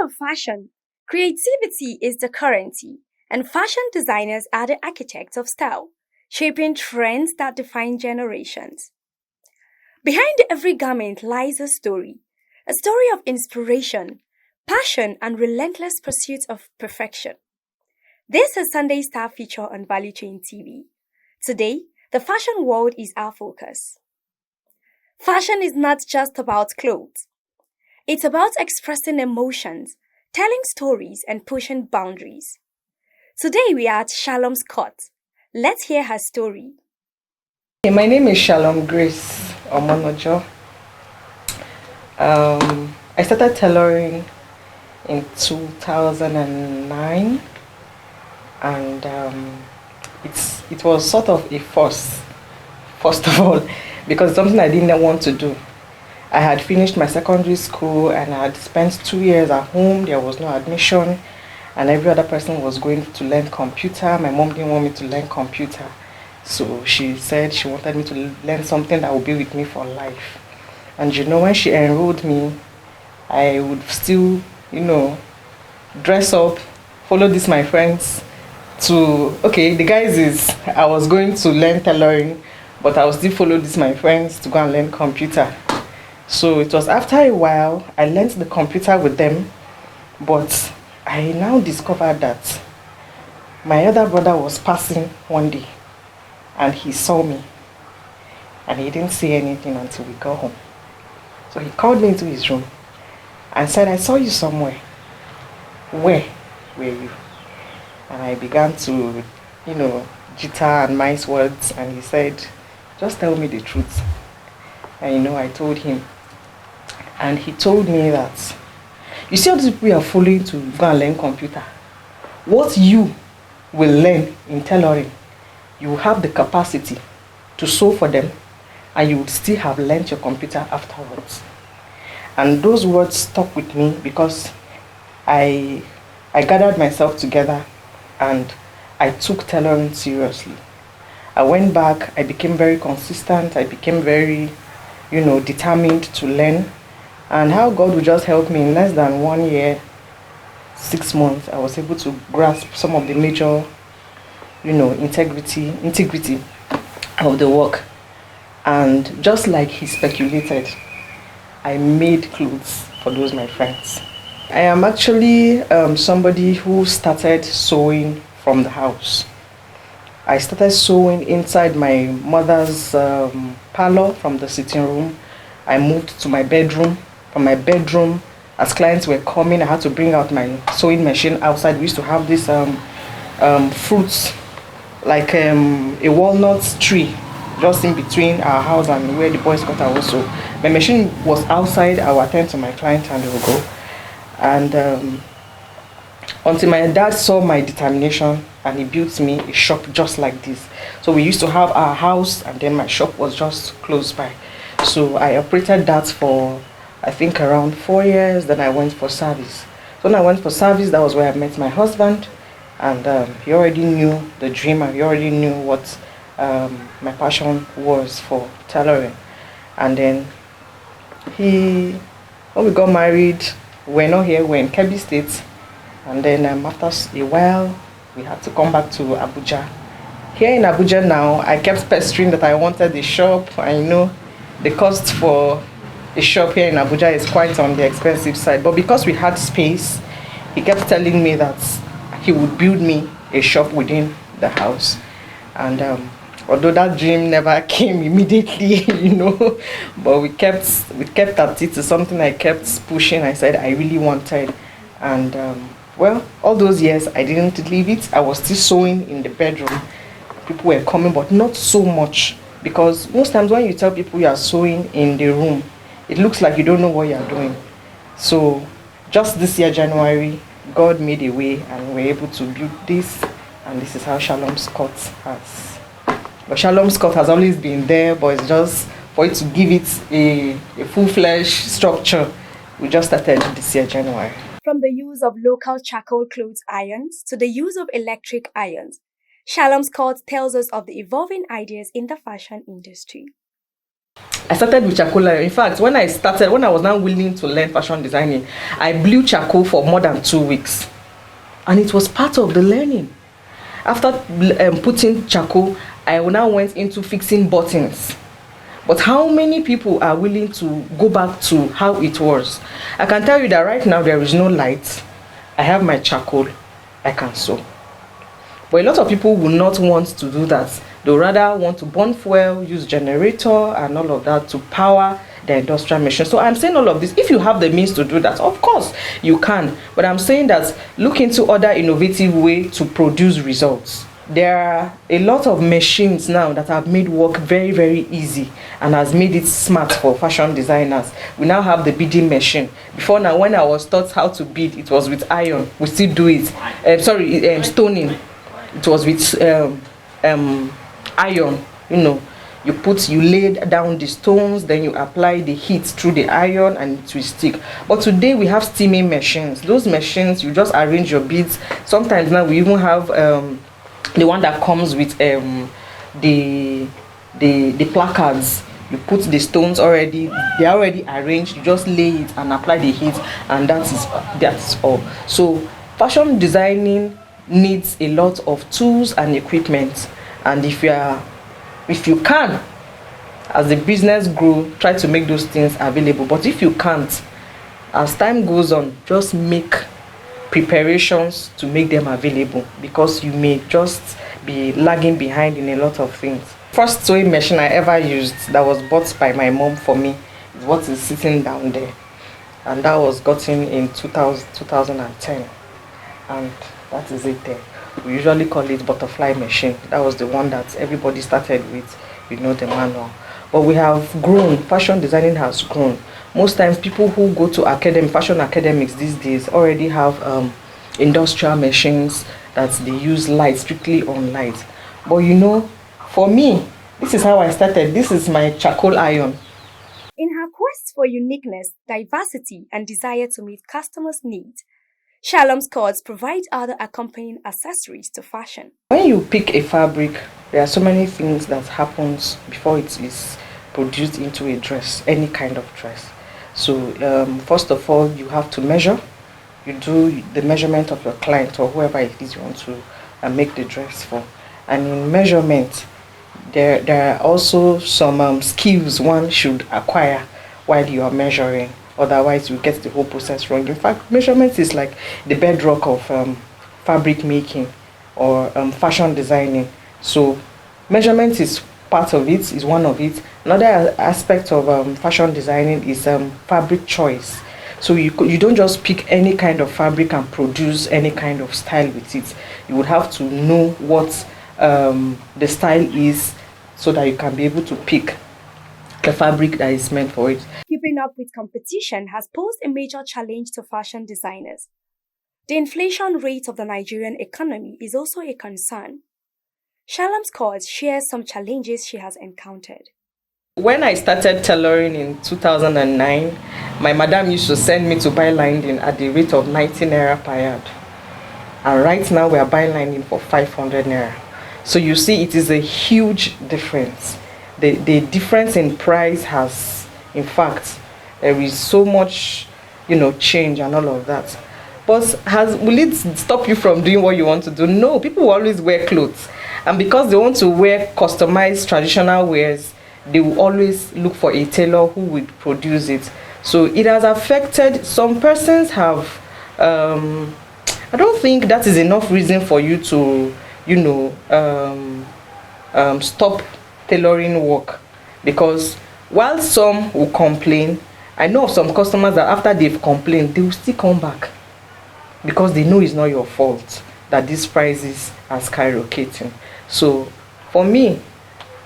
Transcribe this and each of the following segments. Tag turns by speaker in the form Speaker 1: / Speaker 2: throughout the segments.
Speaker 1: of fashion, creativity is the currency, and fashion designers are the architects of style, shaping trends that define generations. Behind every garment lies a story of inspiration, passion, and relentless pursuit of perfection. This is Sunday Star feature on Value Chain TV. Today, the fashion world is our focus. Fashion is not just about clothes. It's about expressing emotions, telling stories, and pushing boundaries. Today we are at Shalom's court. Let's hear her story.
Speaker 2: Hey, my name is Shalom Grace Omonojo. I started tailoring in 2009, and it was sort of a first of all, because it's something I didn't want to do. I had finished my secondary school and I had spent 2 years at home. There was no admission, and every other person was going to learn computer. My mom didn't want me to learn computer, so she said she wanted me to learn something that would be with me for life. And when she enrolled me, I would still, dress up, follow this my friends the guys is I was going to learn tailoring, but I would still follow this my friends to go and learn computer. So it was after a while I learned the computer with them, but I now discovered that my other brother was passing one day and he saw me and he didn't say anything until we got home. So he called me into his room and said, "I saw you somewhere. Where were you?" And I began to, jitter and mince words, and he said, "Just tell me the truth." And I told him. And he told me that, "You see all these people you are following to go and learn computer. What you will learn in tailoring, you will have the capacity to sew for them, and you would still have learned your computer afterwards." And those words stuck with me because I gathered myself together and I took tailoring seriously. I went back, I became very consistent, I became very, determined to learn. And how God would just help me in less than 1 year, 6 months, I was able to grasp some of the major, integrity of the work. And just like he speculated, I made clothes for those my friends. I am actually somebody who started sewing from the house. I started sewing inside my mother's parlor from the sitting room. I moved to my bedroom. From my bedroom, as clients were coming, I had to bring out my sewing machine outside. We used to have this fruits, like a walnut tree, just in between our house and where the boys got our also. My machine was outside. I would attend to my client and they would go. And until my dad saw my determination and he built me a shop just like this. So we used to have our house and then my shop was just close by. So I operated that for I think around 4 years. Then I went for service. So when I went for service, that was where I met my husband, and he already knew the dream and he already knew what my passion was for tailoring. And then when we got married, we're not here, we're in Kebbi State. And then after a while, we had to come back to Abuja. Here in Abuja now, I kept pestering that I wanted a shop. I know the cost for a shop here in Abuja is quite on the expensive side. But because we had space, he kept telling me that he would build me a shop within the house. And although that dream never came immediately, but we kept at it. It's something I kept pushing. I said I really wanted. And all those years I didn't leave it. I was still sewing in the bedroom. People were coming, but not so much, because most times when you tell people you are sewing in the room, it looks like you don't know what you are doing. So just this year, January, God made a way and we're able to build this, and this is how Shalom's Court has. But Shalom's Court has always been there, but it's just for it to give it a full-fledged structure. We just started this year, January.
Speaker 1: From the use of local charcoal clothes irons to the use of electric irons, Shalom's Court tells us of the evolving ideas in the fashion industry.
Speaker 2: I started with charcoal iron. In fact, when I was now willing to learn fashion designing, I blew charcoal for more than 2 weeks. And it was part of the learning. After putting charcoal, I now went into fixing buttons. But how many people are willing to go back to how it was? I can tell you that right now there is no light. I have my charcoal, I can sew. But a lot of people will not want to do that. They would rather want to burn fuel, use generator and all of that to power the industrial machine. So I'm saying all of this, if you have the means to do that, of course you can. But I'm saying that look into other innovative way to produce results. There are a lot of machines now that have made work very, very easy and has made it smart for fashion designers. We now have the beading machine. Before now, when I was taught how to bead, it was with iron. We still do it. Stoning. It was with iron. You lay down the stones, then you apply the heat through the iron and it will stick. But today we have steaming machines. Those machines, you just arrange your beads. Sometimes now we even have the one that comes with the placards. You put the stones already, they are already arranged. You just lay it and apply the heat, and that's all. So fashion designing needs a lot of tools and equipment, and if you can, as the business grow, try to make those things available. But if you can't, as time goes on, just make preparations to make them available, because you may just be lagging behind in a lot of things. First sewing machine I ever used, that was bought by my mom for me, is what is sitting down there, and that was gotten in 2010, and that is it there. We usually call it butterfly machine. That was the one that everybody started with, the manual. But we have grown. Fashion designing has grown. Most times people who go to fashion academics these days already have industrial machines that they use light, strictly on light. But for me, this is how I started. This is my charcoal iron.
Speaker 1: In her quest for uniqueness, diversity, and desire to meet customers' needs, Shalom's cords provide other accompanying accessories to fashion.
Speaker 2: When you pick a fabric, there are so many things that happens before it is produced into a dress, any kind of dress. So first of all, you have to measure. You do the measurement of your client or whoever it is you want to make the dress for. And in measurement, there are also some skills one should acquire while you are measuring. Otherwise, you get the whole process wrong. In fact, measurement is like the bedrock of fabric making or fashion designing. So measurement is part of it, is one of it. Another aspect of fashion designing is fabric choice. So you don't just pick any kind of fabric and produce any kind of style with it. You would have to know what the style is, so that you can be able to pick the fabric that is meant for it.
Speaker 1: Keeping up with competition has posed a major challenge to fashion designers. The inflation rate of the Nigerian economy is also a concern. Shalom's cords shares some challenges she has encountered.
Speaker 2: When I started tailoring in 2009, my madam used to send me to buy lining at the rate of 90 naira per yard. And right now we are buying lining for 500 naira. So you see, it is a huge difference. The difference in price has, in fact, there is so much, change and all of that. But will it stop you from doing what you want to do? No, people will always wear clothes. And because they want to wear customized traditional wears, they will always look for a tailor who would produce it. So it has affected, some persons have, I don't think that is enough reason for you to, stop tailoring work. Because while some will complain, I know of some customers that after they've complained, they will still come back, because they know it's not your fault that these prices are skyrocketing. So for me,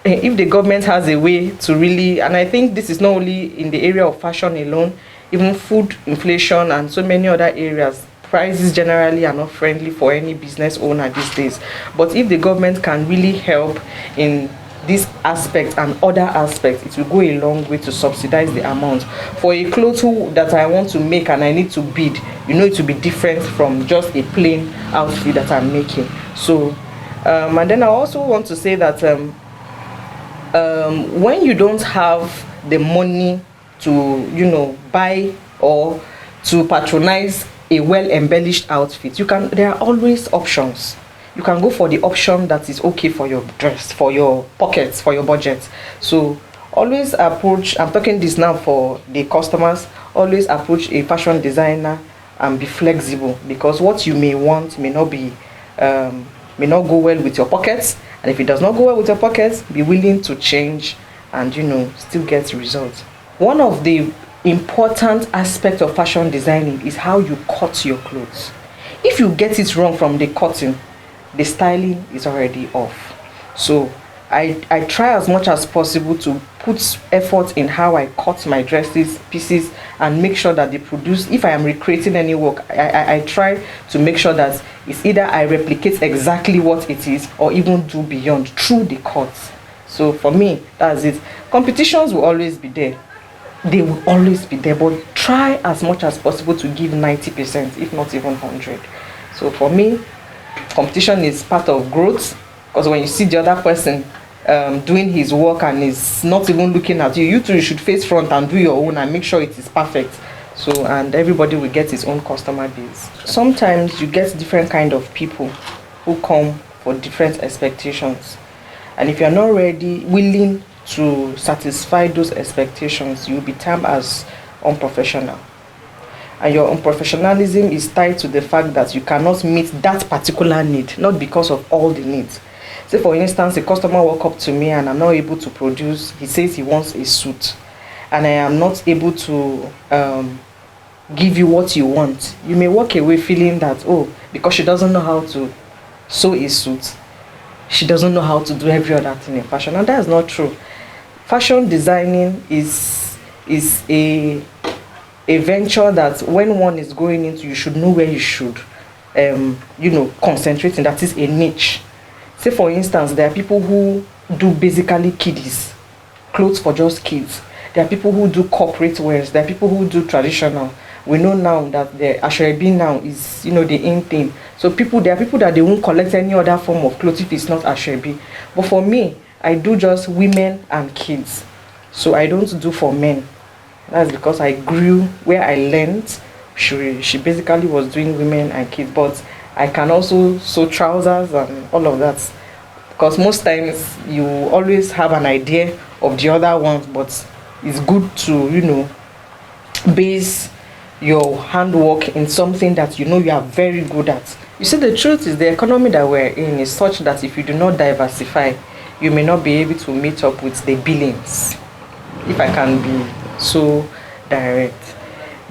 Speaker 2: if the government has a way to really, and I think this is not only in the area of fashion alone, even food inflation and so many other areas, prices generally are not friendly for any business owner these days. But if the government can really help in this aspect and other aspects, it will go a long way to subsidize the amount. For a cloth that I want to make and I need to bid, it will be different from just a plain outfit that I'm making. So and then I also want to say that when you don't have the money to, buy or to patronize a well embellished outfit, there are always options. You can go for the option that is okay for your dress, for your pockets, for your budget. So always approach, I'm talking this now for the customers, always approach a fashion designer and be flexible, because what you may want may not go well with your pockets, and if it does not go well with your pockets, be willing to change and still get results. One of the important aspects of fashion designing is how you cut your clothes. If you get it wrong from the cutting, the styling is already off. So I try as much as possible to put effort in how I cut my dresses, pieces, and make sure that they produce. If I am recreating any work, I try to make sure that it's either I replicate exactly what it is or even do beyond through the cuts. So for me, that's it. Competitions will always be there. They will always be there, but try as much as possible to give 90%, if not even 100. So for me, competition is part of growth, because when you see the other person doing his work and is not even looking at you, you too should face front and do your own and make sure it is perfect. So, and everybody will get his own customer base. Sometimes you get different kind of people who come for different expectations, and if you're not ready, willing to satisfy those expectations, you'll be termed as unprofessional. And your unprofessionalism is tied to the fact that you cannot meet that particular need, not because of all the needs. Say for instance, a customer walk up to me and I'm not able to produce. He says he wants a suit, and I am not able to give you what you want. You may walk away feeling that, oh, because she doesn't know how to sew a suit, she doesn't know how to do every other thing in fashion, and that is not true. Fashion designing is a venture that when one is going into, you should know where you should concentrate in. That is a niche. Say for instance, there are people who do basically kiddies, clothes for just kids. There are people who do corporate wears. There are people who do traditional. We know now that the ashrebi now is the in thing. So there are people that they won't collect any other form of clothes if it's not ashrebi. But for me, I do just women and kids. So I don't do for men. That's because I grew where I learned. She basically was doing women and kids, but I can also sew trousers and all of that, because most times you always have an idea of the other ones, but it's good to base your handwork in something that you are very good at. You see, the truth is the economy that we're in is such that if you do not diversify, you may not be able to meet up with the billings, if I can be so direct.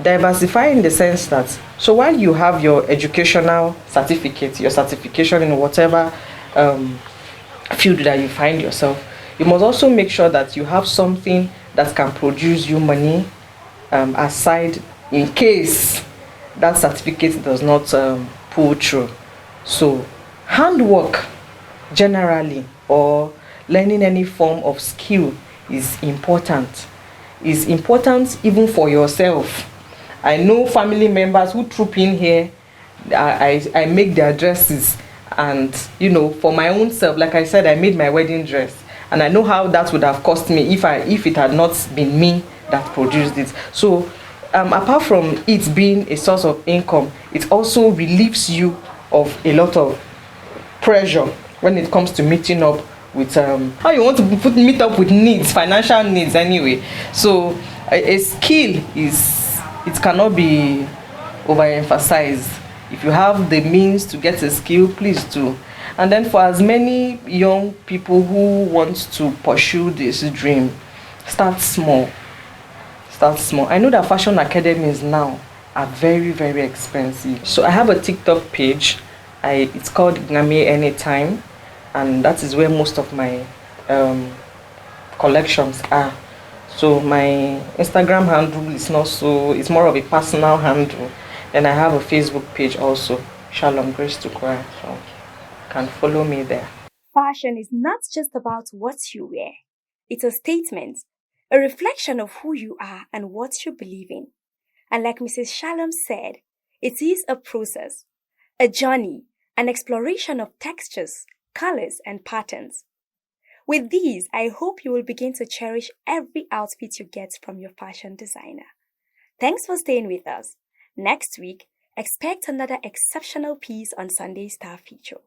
Speaker 2: Diversify in the sense that, so while you have your educational certificate, your certification in whatever field that you find yourself, you must also make sure that you have something that can produce you money aside, in case that certificate does not pull through. So handwork generally, or learning any form of skill, is important. Is important even for yourself. I know family members who troop in here. I make their dresses, and for my own self, like I said, I made my wedding dress, and I know how that would have cost me if it had not been me that produced it. So apart from it being a source of income, it also relieves you of a lot of pressure when it comes to meeting up with how you want to meet up with needs, financial needs anyway. So a skill it cannot be overemphasized. If you have the means to get a skill, please do. And then for as many young people who want to pursue this dream, start small. Start small. I know that fashion academies now are very, very expensive. So I have a TikTok page. It's called Ngame Anytime, and that is where most of my collections are. So my Instagram handle is not so, it's more of a personal handle. Then I have a Facebook page also, Shalom Grace to Choir. So you can follow me there.
Speaker 1: Fashion is not just about what you wear. It's a statement, a reflection of who you are and what you believe in. And like Mrs. Shalom said, it is a process, a journey, an exploration of textures, colors, and patterns. With these, I hope you will begin to cherish every outfit you get from your fashion designer. Thanks for staying with us. Next week, expect another exceptional piece on Sunday Star Feature.